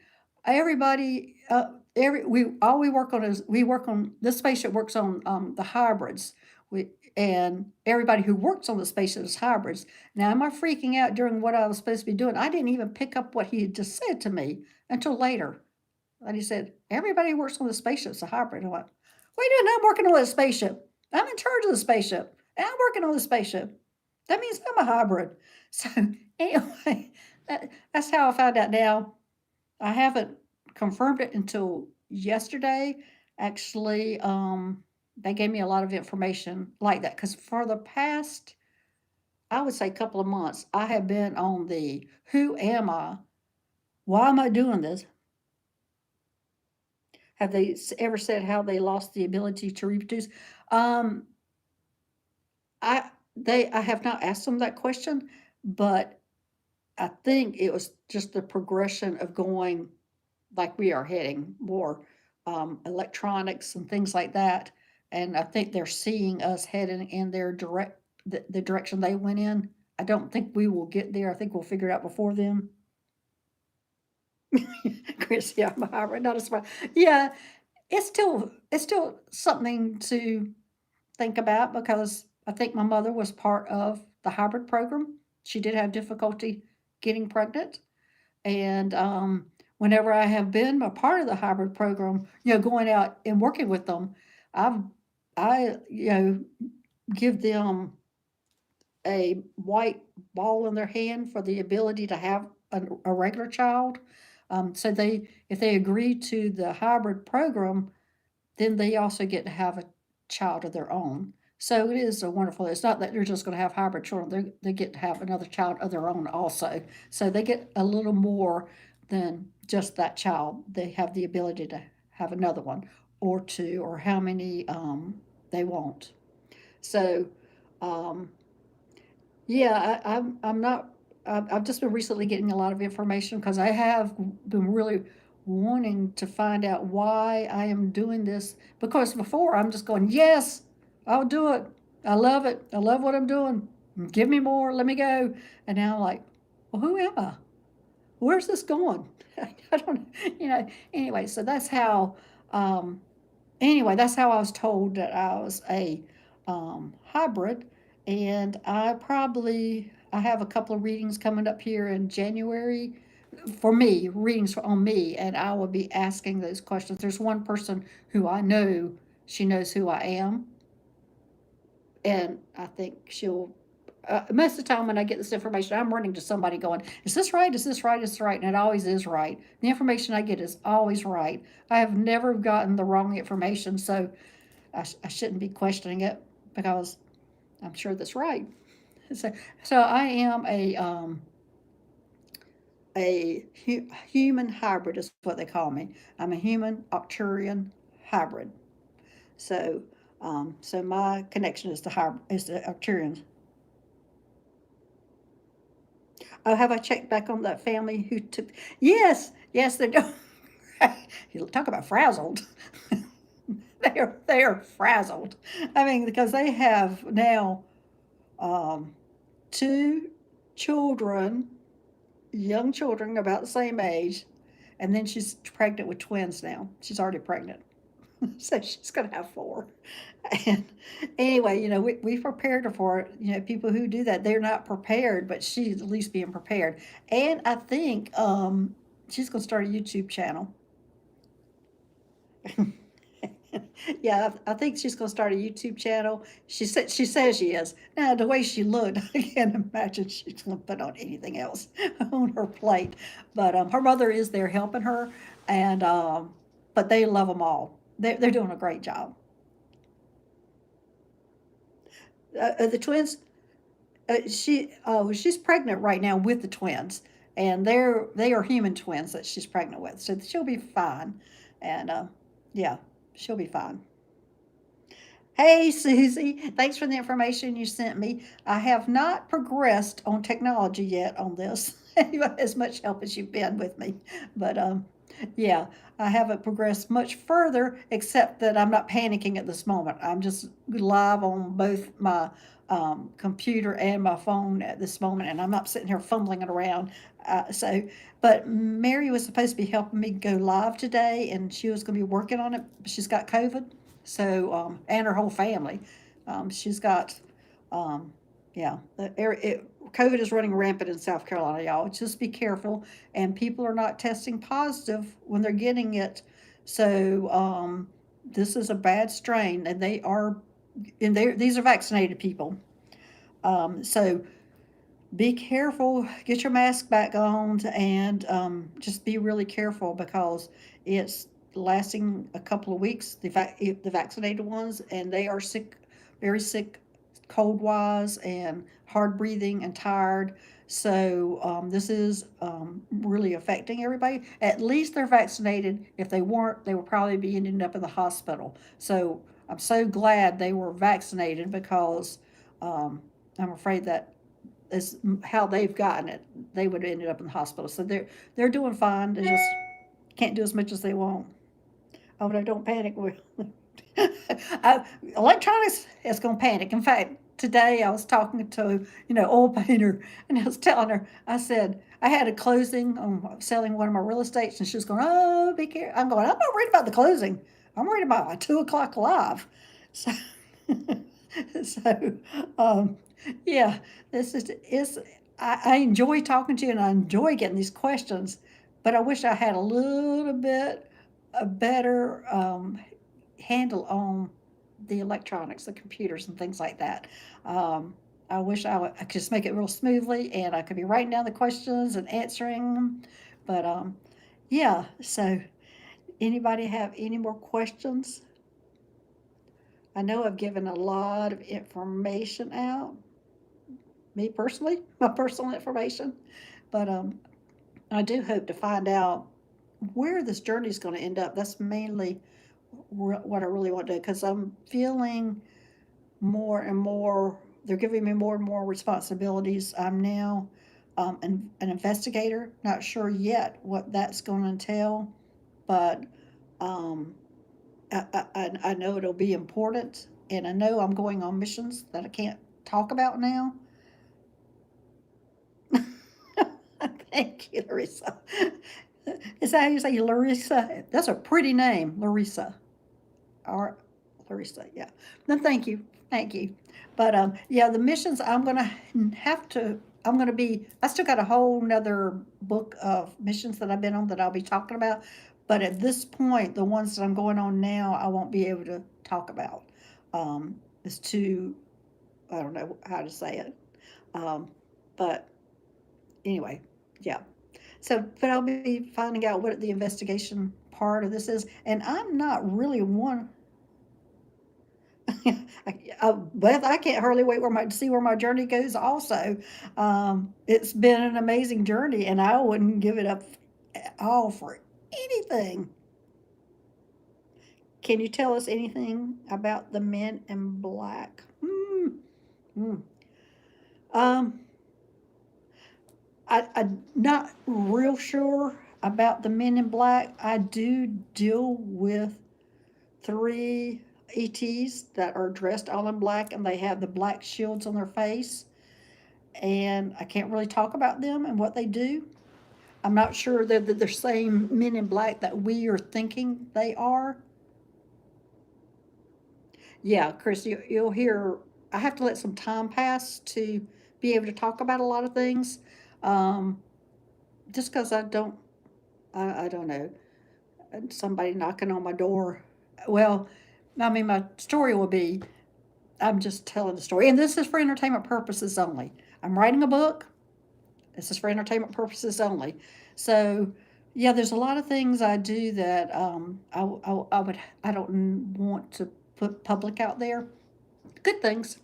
"Everybody, we work on is we work on this spaceship works on the hybrids. We and everybody who works on the spaceship is hybrids." Now, am I freaking out during what I was supposed to be doing? I didn't even pick up what he had just said to me until later. And he said, "Everybody who works on the spaceship is a hybrid." I went, "Wait a minute, I'm working on the spaceship. I'm in charge of the spaceship, and I'm working on the spaceship. That means I'm a hybrid." So anyway, that's how I found out. Now I haven't confirmed it until yesterday. Actually, they gave me a lot of information like that because for the past, I would say, couple of months, I have been on the "Who am I? Why am I doing this?" Have they ever said how they lost the ability to reproduce? Um, I have not asked them that question, but I think it was just the progression of going like we are heading more electronics and things like that. And I think they're seeing us heading in the direction they went in. I don't think we will get there. I think we'll figure it out before them. Chris, yeah, I'm a hybrid, not a smart. Yeah, it's still something to think about because I think my mother was part of the hybrid program. She did have difficulty getting pregnant. And whenever I have been a part of the hybrid program, going out and working with them, I've I give them a white ball in their hand for the ability to have a regular child. So if they agree to the hybrid program, then they also get to have a child of their own. So it is a wonderful. It's not that they're just going to have hybrid children; they get to have another child of their own also. So they get a little more than just that child. They have the ability to have another one or two or how many they want. So um, yeah, I'm not. I've just been recently getting a lot of information because I have been really wanting to find out why I am doing this. Because before I'm just going, yes, I'll do it. I love it. I love what I'm doing. Give me more. Let me go. And now I'm like, well, who am I? Where's this going? I don't. Anyway, so that's how. Um, anyway, that's how I was told that I was a hybrid, and I have a couple of readings coming up here in January for me, readings on me, and I will be asking those questions. There's one person who I know she knows who I am, and I think she'll. Most of the time when I get this information, I'm running to somebody going, "Is this right? Is this right? Is this right?" And it always is right. The information I get is always right. I have never gotten the wrong information, so I shouldn't be questioning it because I'm sure that's right. So, so I am a human hybrid is what they call me. I'm a human Arcturian hybrid. So, so my connection is to Arcturians. Oh, have I checked back on that family who took? Yes, yes, they're doing. You talk about frazzled. They are frazzled. I mean, because they have now um, two children, young children about the same age, and then she's pregnant with twins now. She's already pregnant. So she's going to have four. And anyway, we prepared her for it. People who do that, they're not prepared, but she's at least being prepared. And I think she's going to start a YouTube channel. Yeah, I think she's going to start a YouTube channel. She says she is. Now, the way she looked, I can't imagine she's going to put on anything else on her plate. But her mother is there helping her, and but they love them all. They're doing a great job. The twins, she's pregnant right now with the twins, and they are human twins that she's pregnant with, so she'll be fine. And yeah, she'll be fine. Hey, Susie, thanks for the information you sent me. I have not progressed on technology yet on this, as much help as you've been with me. But yeah, I haven't progressed much further, except that I'm not panicking at this moment. I'm just live on both my computer and my phone at this moment, and I'm not sitting here fumbling it around. But Mary was supposed to be helping me go live today, and she was going to be working on it. She's got COVID, so and her whole family. She's got, um, yeah, COVID is running rampant in South Carolina, y'all. Just be careful, and people are not testing positive when they're getting it. So this is a bad strain, and these are vaccinated people. So be careful, get your mask back on, and just be really careful because it's lasting a couple of weeks. The vaccinated ones, and they are sick, very sick, cold wise, and hard breathing and tired. So this is really affecting everybody. At least they're vaccinated. If they weren't, they would probably be ending up in the hospital. So I'm so glad they were vaccinated because I'm afraid that is how they've gotten it. They would have ended up in the hospital. So they're doing fine. They just can't do as much as they want. Oh no, don't panic. Electronics is going to panic. In fact, today I was talking to oil painter, and I was telling her. I said I had a closing on selling one of my real estates, and she was going, "Oh, be careful." I'm going, "I'm not worried about the closing. I'm worried about my 2 o'clock live." So, so yeah, this is. I enjoy talking to you, and I enjoy getting these questions, but I wish I had a little bit a better handle on the electronics, the computers, and things like that. I wish I could just make it real smoothly, and I could be writing down the questions and answering them. But yeah. So, anybody have any more questions? I know I've given a lot of information out. Me personally, my personal information, but I do hope to find out where this journey is going to end up. That's mainly what I really want to do because I'm feeling more and more. They're giving me more and more responsibilities. I'm now an investigator. Not sure yet what that's going to entail, but um, I know it'll be important, and I know I'm going on missions that I can't talk about now. Thank you, Larissa. Is that how you say Larissa? That's a pretty name, Larissa. Or Larissa, yeah. No, thank you. Thank you. But yeah, the missions I'm gonna have to I'm gonna be I still got a whole nother book of missions that I've been on that I'll be talking about. But at this point, the ones that I'm going on now, I won't be able to talk about. It's too I don't know how to say it. Um, but anyway, yeah. So, but I'll be finding out what the investigation part of this is, and I'm not really one. But I can't hardly wait to see where my journey goes. Also, it's been an amazing journey, and I wouldn't give it up at all for anything. Can you tell us anything about the men in black? Hmm. Um, I'm not real sure about the men in black. I do deal with three ETs that are dressed all in black, and they have the black shields on their face. And I can't really talk about them and what they do. I'm not sure they're the same men in black that we are thinking they are. Yeah, Chris, you'll hear. I have to let some time pass to be able to talk about a lot of things. Um, just because I don't know, somebody knocking on my door. Well, I mean, my story will be, I'm just telling the story. And this is for entertainment purposes only. I'm writing a book. This is for entertainment purposes only. So, yeah, there's a lot of things I do that I don't want to put public out there. Good things.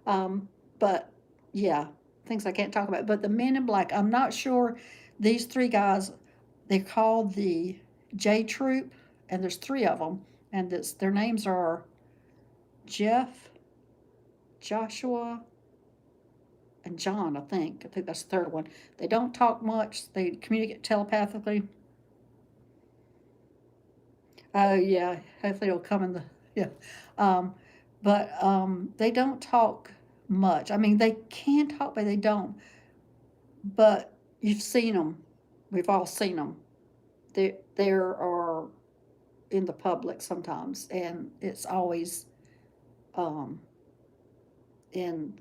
Um, but yeah, things I can't talk about. But the Men in Black, I'm not sure. These three guys, they're called the J Troop, and there's three of them, and their names are Jeff, Joshua, and John. I think that's the third one. They don't talk much. They communicate telepathically. Oh yeah, hopefully it'll come in the yeah. Um, but they don't talk much. I mean, they can talk, but they don't. But you've seen them. We've all seen them. They are in the public sometimes, and it's always um, in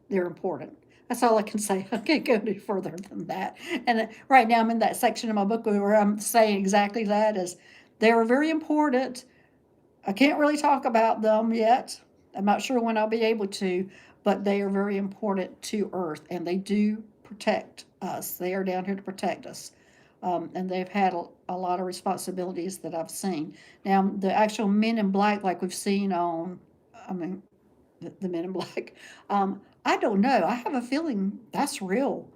they're important. That's all I can say. I can't go any further than that. And right now, I'm in that section of my book where I'm saying exactly that. Is they are very important. I can't really talk about them yet. I'm not sure when I'll be able to, but they are very important to Earth, and they do protect us. They are down here to protect us. And they've had a lot of responsibilities that I've seen. Now, the actual Men in Black, like we've seen on, I mean, the Men in Black, I don't know. I have a feeling that's real.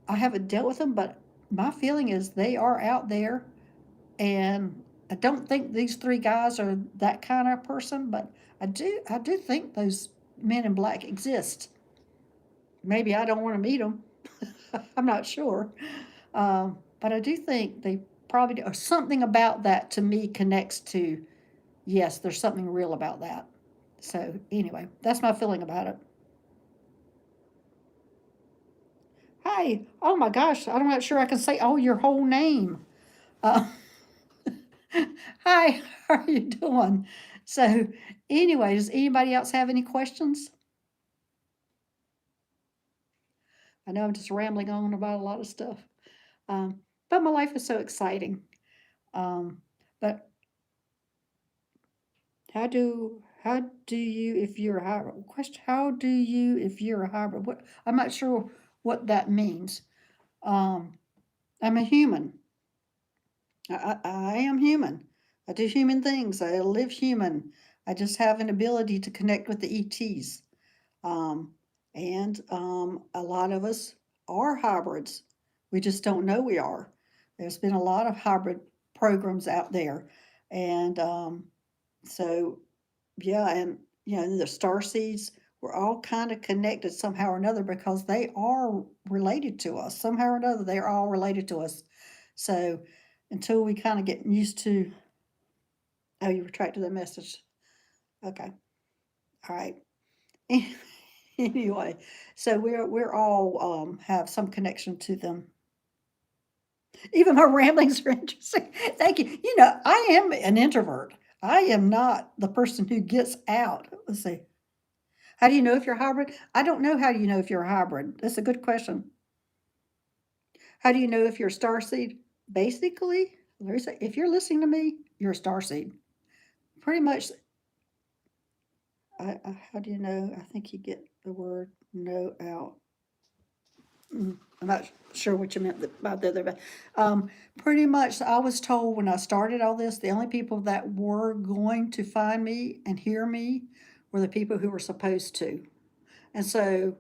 I haven't dealt with them, but my feeling is they are out there, and I don't think these three guys are that kind of person, but I do think those Men in Black exist. Maybe I don't want to meet them. I'm not sure, but I do think they probably do. Or something about that to me connects to yes, there's something real about that. So anyway, that's my feeling about it. Hi, oh my gosh, I'm not sure I can say your whole name. Uh, Hi, how are you doing? So, anyway, does anybody else have any questions? I know I'm just rambling on about a lot of stuff, um, but my life is so exciting. Um, but how do you if you're a hybrid? Question: how do you if you're a hybrid? What I'm not sure what that means. Um, I'm a human. I am human. I do human things. I live human. I just have an ability to connect with the ETs. Um, and a lot of us are hybrids. We just don't know we are. There's been a lot of hybrid programs out there. And so, yeah, and the star seeds, we're all kind of connected somehow or another because they are related to us. Somehow or another, they're all related to us. So until we kind of get used to, oh, you retracted the message. Okay. All right. Anyway, so we're all have some connection to them. Even my ramblings are interesting. Thank you. I am an introvert. I am not the person who gets out. Let's see. How do you know if you're a hybrid? I don't know how you know if you're a hybrid. That's a good question. How do you know if you're a star seed? Basically, if you're listening to me, you're a star seed. Pretty much. How do you know? I think you get the word "know" out. I'm not sure what you meant about the other, but pretty much I was told when I started all this, the only people that were going to find me and hear me were the people who were supposed to. And so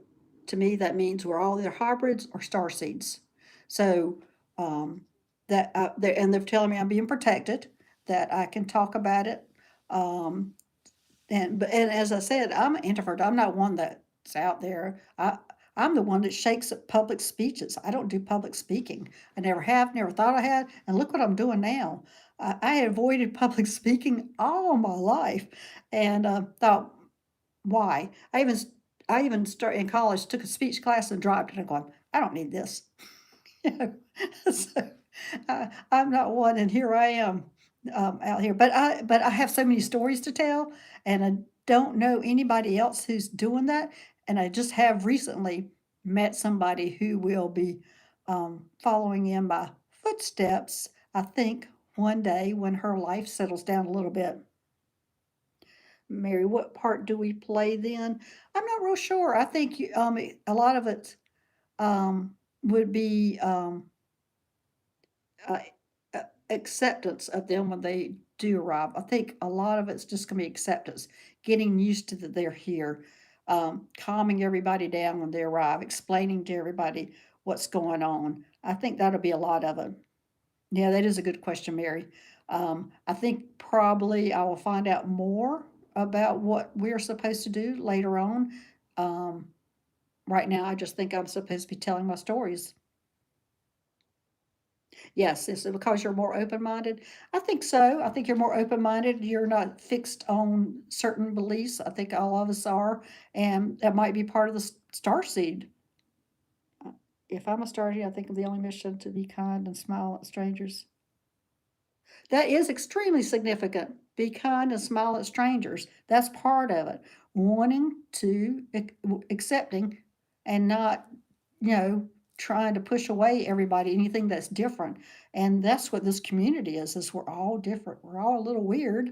to me, that means we're all either hybrids or star seeds. So um, and they're telling me I'm being protected, that I can talk about it. Um, and as I said, I'm an introvert. I'm not one that's out there. I'm the one that shakes at public speeches. I don't do public speaking. I never have, never thought I had, and look what I'm doing now. I avoided public speaking all my life, and thought, why? I even started in college, took a speech class and dropped it. I'm going, I don't need this. You know, so I'm not one, and here I am out here. But I have so many stories to tell, and don't know anybody else who's doing that, and I just have recently met somebody who will be following in my footsteps, I think, one day when her life settles down a little bit. Mary, what part do we play then? I'm not real sure. I think a lot of it would be uh, acceptance of them when they do arrive. I think a lot of it's just going to be acceptance, getting used to that they're here, calming everybody down when they arrive, explaining to everybody what's going on. I think that'll be a lot of it. Yeah, that is a good question, Mary. I think probably I will find out more about what we're supposed to do later on. Um, right now, I just think I'm supposed to be telling my stories. Yes, is it because you're more open-minded? I think so. I think you're more open-minded. You're not fixed on certain beliefs. I think all of us are, and that might be part of the star seed. If I'm a star seed, I think of the only mission to be kind and smile at strangers. That is extremely significant. Be kind and smile at strangers. That's part of it. Wanting to, accepting, and not, you know, trying to push away everybody, anything that's different. And that's what this community is we're all different. We're all a little weird.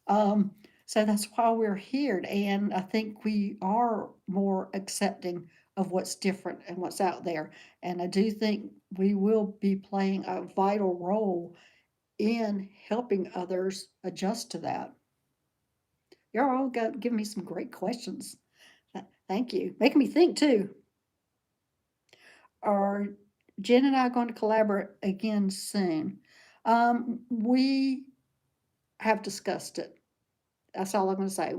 Um, so that's why we're here. And I think we are more accepting of what's different and what's out there. And I do think we will be playing a vital role in helping others adjust to that. You're all got giving me some great questions. Thank you. Making me think too. Are Jen and I going to collaborate again soon? We have discussed it. That's all I'm going to say.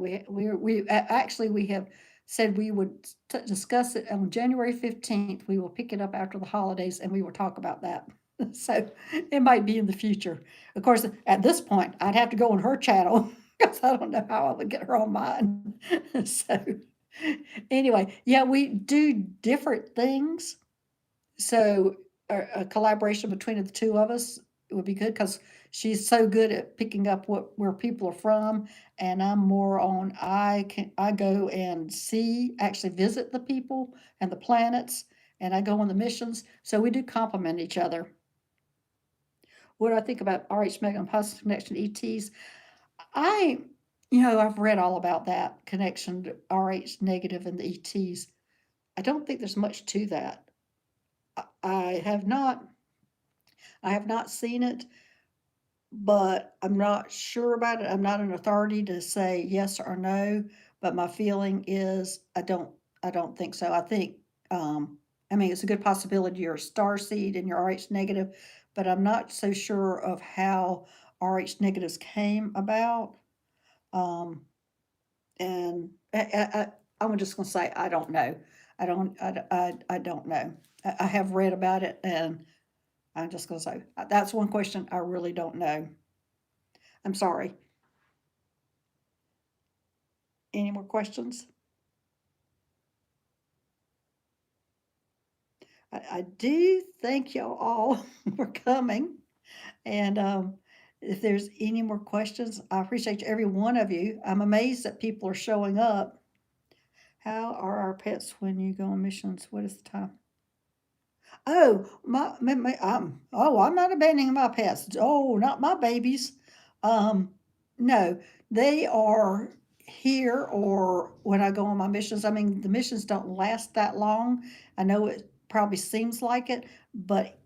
Actually we have said we would discuss it on January 15th. We will pick it up after the holidays and we will talk about that. So it might be in the future. Of course, at this point, I'd have to go on her channel because I don't know how I would get her on mine. So anyway, yeah, we do different things. So a collaboration between the two of us would be good because she's so good at picking up where people are from, and I'm more on I go and see actually visit the people and the planets, and I go on the missions. So we do complement each other. What do I think about RH Mega and Positive Connection ETs? I, I've read all about that connection to RH negative and the ETs. I don't think there's much to that. I have not I have not seen it, but I'm not sure about it. I'm not an authority to say yes or no, but my feeling is I don't think so. I think I mean it's a good possibility you're a star seed and you're RH negative, but I'm not so sure of how RH negatives came about. Um, and I'm just going to say I don't know. I don't know. I have read about it, and I'm just going to say that's one question I really don't know. I'm sorry. Any more questions? I do thank y'all all for coming. And if there's any more questions, I appreciate every one of you. I'm amazed that people are showing up. How are our pets when you go on missions? What is the time? Oh, I'm not abandoning my pets. Oh, not my babies. Um, no, they are here or when I go on my missions. I mean, the missions don't last that long. I know it probably seems like it, but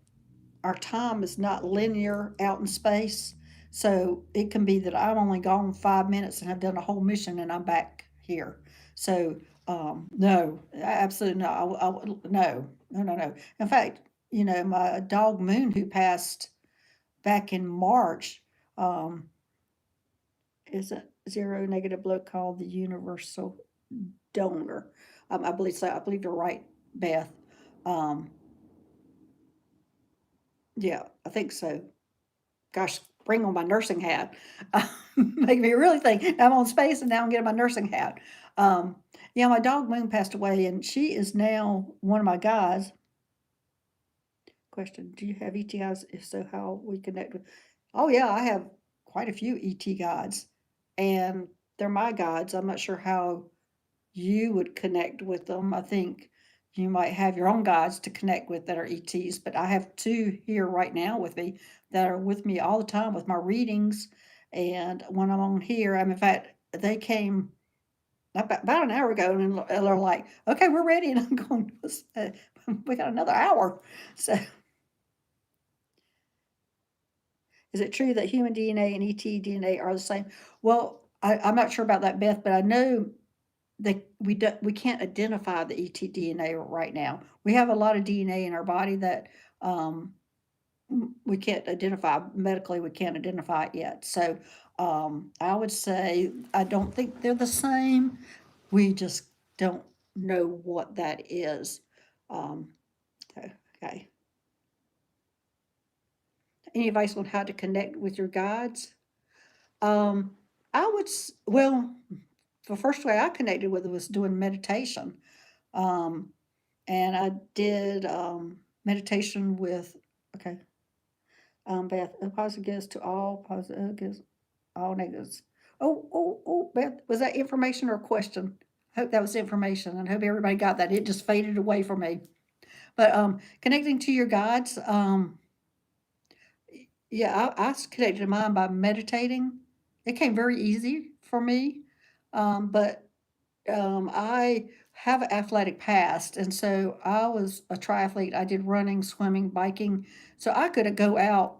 our time is not linear out in space. So it can be that I'm only gone 5 minutes and have done a whole mission and I'm back here. So no, absolutely no. No. In fact, my dog Moon, who passed back in March, um, is a zero negative blood called the universal donor. I believe so. I believe you're right, Beth. Um, yeah, I think so. Gosh, bring on my nursing hat. Make me really think. I'm on space and now I'm getting my nursing hat. Um, yeah, my dog Moon passed away, and she is now one of my guys. Question: do you have ETIs? If so, how we connect with? Oh yeah, I have quite a few ET guides, and they're my guides. I'm not sure how you would connect with them. I think you might have your own guides to connect with that are ETs, but I have two here right now with me that are with me all the time with my readings. And when I'm on here, in fact, they came about an hour ago and they're like, okay, we're ready. And I'm going, we got another hour. So is it true that human DNA and ET DNA are the same? Well, I'm not sure about that, Beth, but I know that we can't identify the ET DNA right now. We have a lot of DNA in our body that um, we can't identify medically. We can't identify it yet. So I would say I don't think they're the same. We just don't know what that is. Um, okay. Any advice on how to connect with your guides? Um, well, the first way I connected with it was doing meditation. Um, and I did meditation with, okay, Beth, a positive gives to all, positive gives all negatives. Beth, was that information or a question? I hope that was information and hope everybody got that. It just faded away from me. But connecting to your guides, yeah, I connected to mine by meditating. It came very easy for me, but I have an athletic past, and so I was a triathlete. I did running, swimming, biking, so I could go out,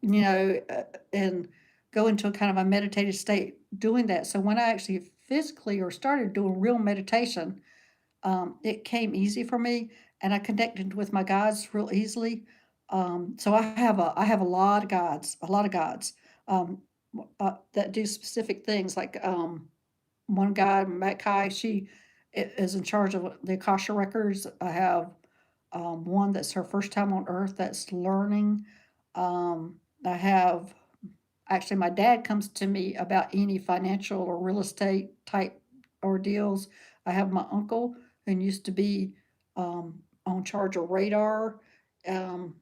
and go into a kind of a meditative state doing that. So when I actually physically or started doing real meditation, it came easy for me, and I connected with my guides real easily. So I have a lot of guides, um, that do specific things. Like one guy, Matt Kai, she is in charge of the Akasha records. I have one that's her first time on Earth that's learning. I have Actually, my dad comes to me about any financial or real estate type ordeals. I have my uncle who used to be on charge of radar. Um,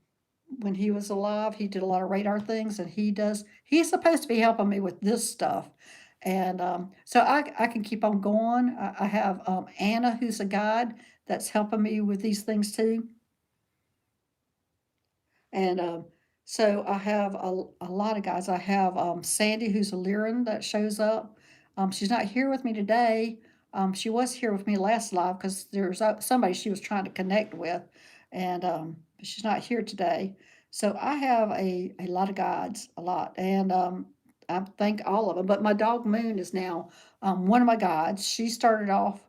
when he was alive, he did a lot of radar things, and he's supposed to be helping me with this stuff. And so I can keep on going. I have Anna, who's a guide, that's helping me with these things too. And so I have a lot of guys. I have Sandy, who's a Lyran that shows up. She's not here with me today. She was here with me last live because there's somebody she was trying to connect with, and she's not here today. So I have a lot of guides, a lot, and I thank all of them. But my dog Moon is now one of my guides. She started off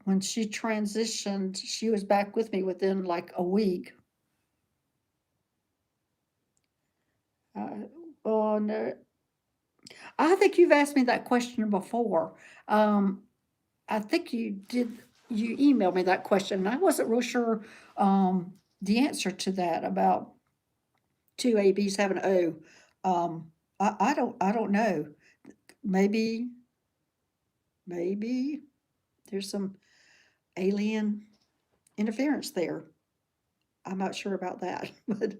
when she transitioned. She was back with me within like a week. Uh, oh no, I think you've asked me that question before. Um, I think you did. You emailed me that question, and I wasn't real sure the answer to that about two A B's having an O. I don't know. Maybe maybe there's some alien interference there. I'm not sure about that, but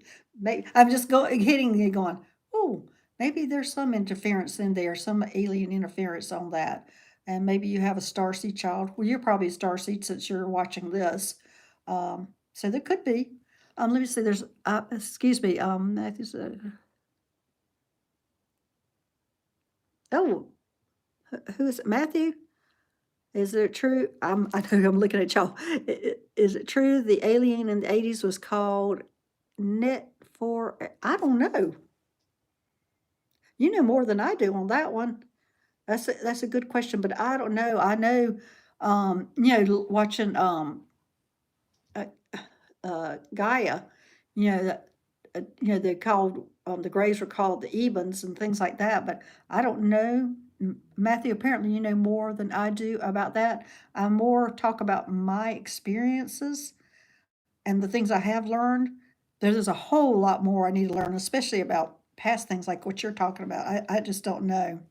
I'm just hitting you going, oh, maybe there's some interference in there, some alien interference on that. And maybe you have a starseed child. Well, you're probably a starseed since you're watching this. So there could be. Let me see. There's, excuse me. Matthew's, oh, who is it? Matthew? Is it true? I know I'm looking at y'all. Is it true the alien in the 80s was called Net for? I don't know. You know more than I do on that one. That's a good question, but I don't know. I know, watching uh, Gaia, that they called the Greys were called the Ebens and things like that. But I don't know. Matthew, apparently you know more than I do about that. I more talk about my experiences and the things I have learned. There's a whole lot more I need to learn, especially about past things like what you're talking about. I just don't know.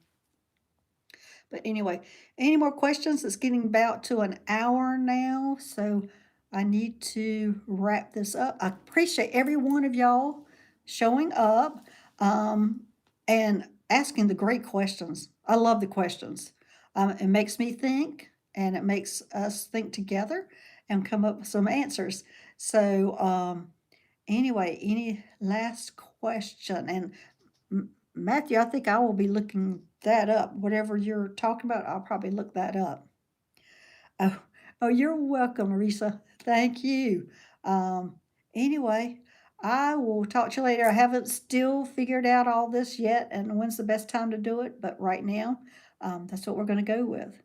But anyway, any more questions? It's getting about to an hour now, so I need to wrap this up. I appreciate every one of y'all showing up um, and asking the great questions. I love the questions. It makes me think, and it makes us think together and come up with some answers. So, anyway, any last question? And Matthew, I think I will be looking that up. Whatever you're talking about, I'll probably look that up. Oh, oh, you're welcome, Marisa. Thank you. Um, anyway, I will talk to you later. I haven't still figured out all this yet and when's the best time to do it, but right now, that's what we're going to go with.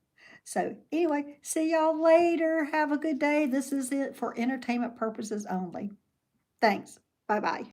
So, anyway, see y'all later. Have a good day. This is it for entertainment purposes only. Thanks. Bye bye.